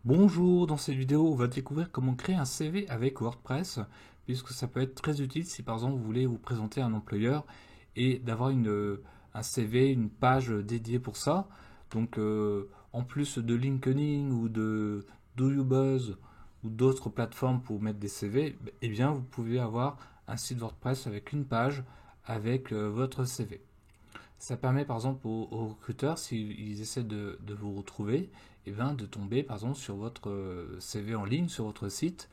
Bonjour, dans cette vidéo, on va découvrir comment créer un CV avec WordPress, puisque ça peut être très utile si par exemple vous voulez vous présenter à un employeur et d'avoir un CV, une page dédiée pour ça. Donc en plus de LinkedIn ou de DoYoubuzz ou d'autres plateformes pour mettre des CV, eh bien vous pouvez avoir un site WordPress avec une page avec votre CV. Ça permet par exemple aux recruteurs, s'ils essaient de vous retrouver, et ben, de tomber par exemple sur votre CV en ligne, sur votre site.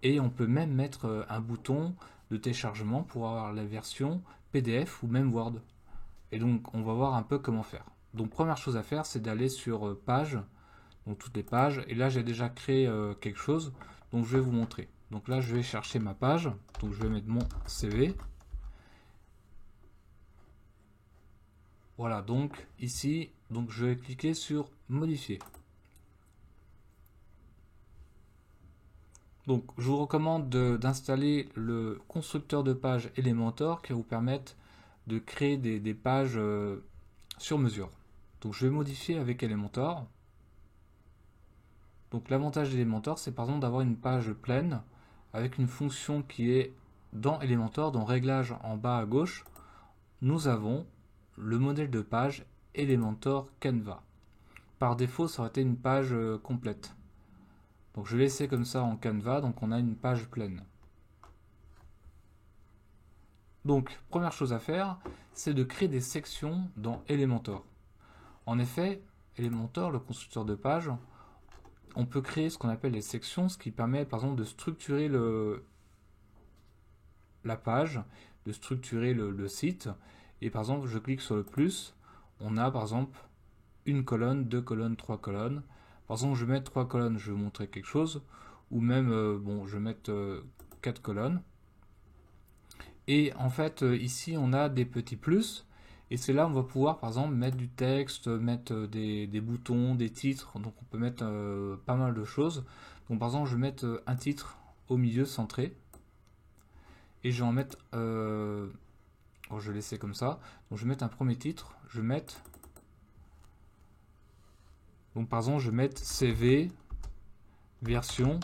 Et on peut même mettre un bouton de téléchargement pour avoir la version PDF ou même Word. Et donc on va voir un peu comment faire. Donc première chose à faire, c'est d'aller sur page, donc toutes les pages. Et là j'ai déjà créé quelque chose, donc je vais vous montrer. Donc là je vais chercher ma page, donc je vais mettre mon CV. Voilà, donc ici, donc je vais cliquer sur modifier. Donc je vous recommande d'installer le constructeur de pages Elementor qui va vous permettre de créer des pages sur mesure. Donc je vais modifier avec Elementor. Donc l'avantage d'Elementor, c'est par exemple d'avoir une page pleine avec une fonction qui est dans Elementor, dans réglage en bas à gauche, nous avons le modèle de page Elementor Canva. Par défaut, ça aurait été une page complète. Donc je vais laisser comme ça en Canva, donc on a une page pleine. Donc première chose à faire, c'est de créer des sections dans Elementor. En effet, Elementor, le constructeur de page, on peut créer ce qu'on appelle des sections, ce qui permet par exemple de structurer la page, de structurer le site. Et par exemple, je clique sur le plus, on a par exemple une colonne, deux colonnes, trois colonnes. Par exemple, je vais mettre trois colonnes, je vais vous montrer quelque chose. Ou même, bon, je vais mettre quatre colonnes. Et en fait, ici, on a des petits plus. Et c'est là où on va pouvoir, par exemple, mettre du texte, mettre des boutons, des titres. Donc, on peut mettre pas mal de choses. Donc, par exemple, je vais mettre un titre au milieu, centré. Et je vais en mettre... bon, je vais laisser comme ça. Donc, je vais mettre un premier titre. Je vais mettre... Donc, par exemple, je vais mettre CV version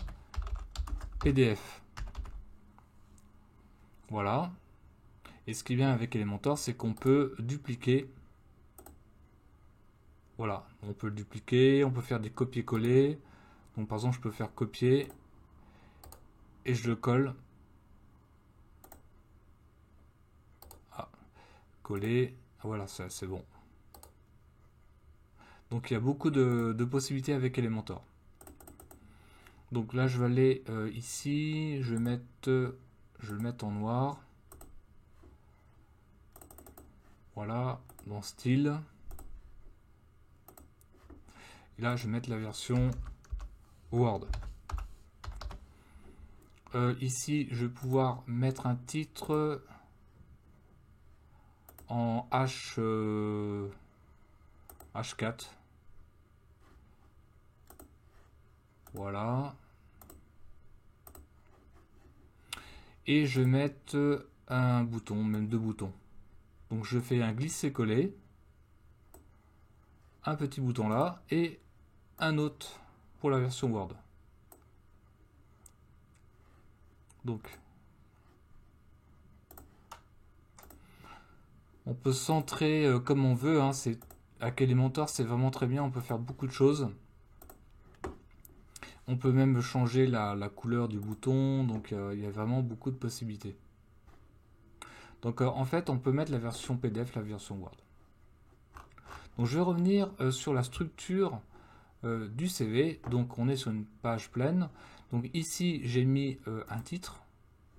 PDF. Voilà. Et ce qui est bien avec Elementor, c'est qu'on peut dupliquer. Voilà, on peut le dupliquer, on peut faire des copier-coller. Donc par exemple, je peux faire copier et je le colle. Ah, coller. Ah, voilà, c'est bon. Donc il y a beaucoup de possibilités avec Elementor. Donc là, je vais aller ici, je vais le mettre en noir. Voilà, dans style. Et là, je vais mettre la version Word. Ici, je vais pouvoir mettre un titre en H4. Voilà. Et je vais mettre un bouton, même deux boutons. Donc je fais un glisser-coller, un petit bouton là, et un autre pour la version Word. Donc on peut centrer comme on veut, hein, avec Elementor c'est vraiment très bien, on peut faire beaucoup de choses. On peut même changer la couleur du bouton, donc il y a vraiment beaucoup de possibilités. Donc en fait on peut mettre la version PDF, la version Word. Donc je vais revenir sur la structure du CV. Donc on est sur une page pleine. Donc ici j'ai mis un titre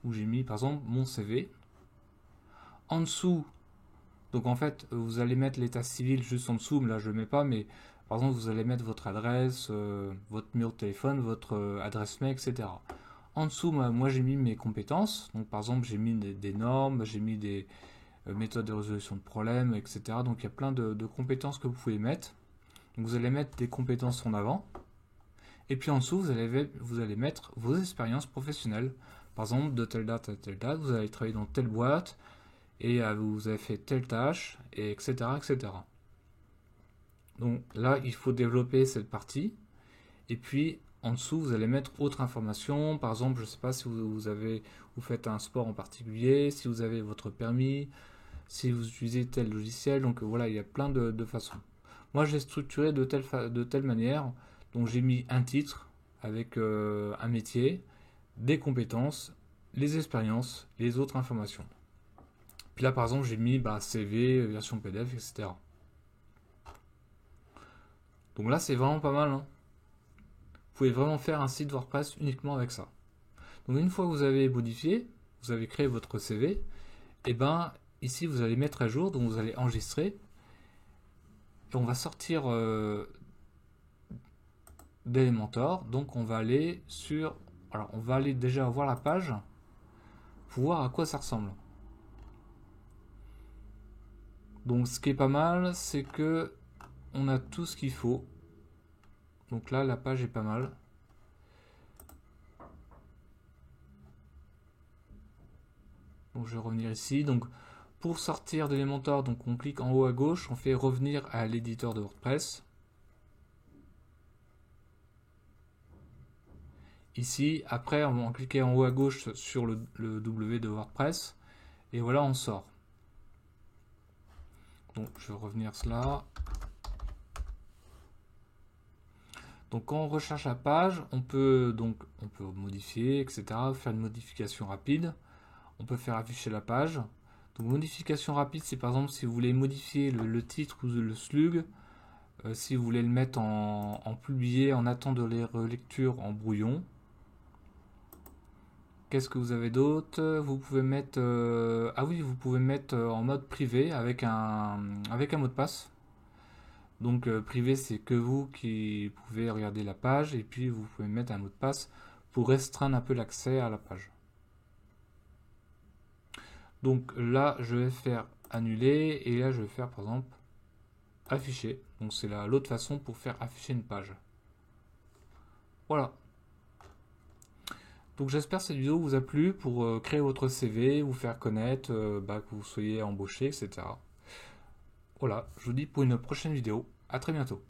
où j'ai mis par exemple mon CV. En dessous, donc en fait vous allez mettre l'état civil juste en dessous, mais là je ne le mets pas, mais par exemple vous allez mettre votre adresse, votre numéro de téléphone, votre adresse mail, etc. En dessous, moi j'ai mis mes compétences. Donc par exemple j'ai mis des normes, j'ai mis des méthodes de résolution de problèmes, etc. Donc il y a plein de compétences que vous pouvez mettre. Donc vous allez mettre des compétences en avant. Et puis en dessous, vous allez mettre vos expériences professionnelles. Par exemple, de telle date à telle date, vous allez travailler dans telle boîte et vous avez fait telle tâche, et etc., etc. Donc là, il faut développer cette partie. Et puis en dessous, vous allez mettre autre information. Par exemple, je ne sais pas si vous faites un sport en particulier, si vous avez votre permis, si vous utilisez tel logiciel. Donc voilà, il y a plein de façons. Moi, j'ai structuré de telle manière. Donc j'ai mis un titre avec un métier, des compétences, les expériences, les autres informations. Puis là, par exemple, j'ai mis CV, version PDF, etc. Donc là, c'est vraiment pas mal, hein. Vous pouvez vraiment faire un site WordPress uniquement avec ça. Donc une fois que vous avez modifié, vous avez créé votre CV, et ben ici vous allez mettre à jour, donc vous allez enregistrer, et on va sortir d'Elementor. Donc on va aller sur, alors on va aller déjà voir la page pour voir à quoi ça ressemble. Donc ce qui est pas mal, c'est que on a tout ce qu'il faut. Donc là, la page est pas mal. Donc je vais revenir ici. Donc pour sortir d'Elementor, donc on clique en haut à gauche, on fait revenir à l'éditeur de WordPress. Ici, après, on va cliquer en haut à gauche sur le W de WordPress. Et voilà, on sort. Donc je vais revenir cela. Donc quand on recherche la page, on peut modifier, etc. Faire une modification rapide. On peut faire afficher la page. Donc modification rapide, c'est par exemple si vous voulez modifier le titre ou le slug, si vous voulez le mettre en publié en attente de relecture en brouillon. Qu'est-ce que vous avez d'autre? Vous pouvez mettre vous pouvez mettre en mode privé avec un mot de passe. Donc privé, c'est que vous qui pouvez regarder la page, et puis vous pouvez mettre un mot de passe pour restreindre un peu l'accès à la page. Donc là, je vais faire annuler, et là je vais faire par exemple afficher. Donc c'est l'autre façon pour faire afficher une page. Voilà. Donc j'espère que cette vidéo vous a plu pour créer votre CV, vous faire connaître, que vous soyez embauché, etc. Voilà, je vous dis pour une prochaine vidéo. À très bientôt.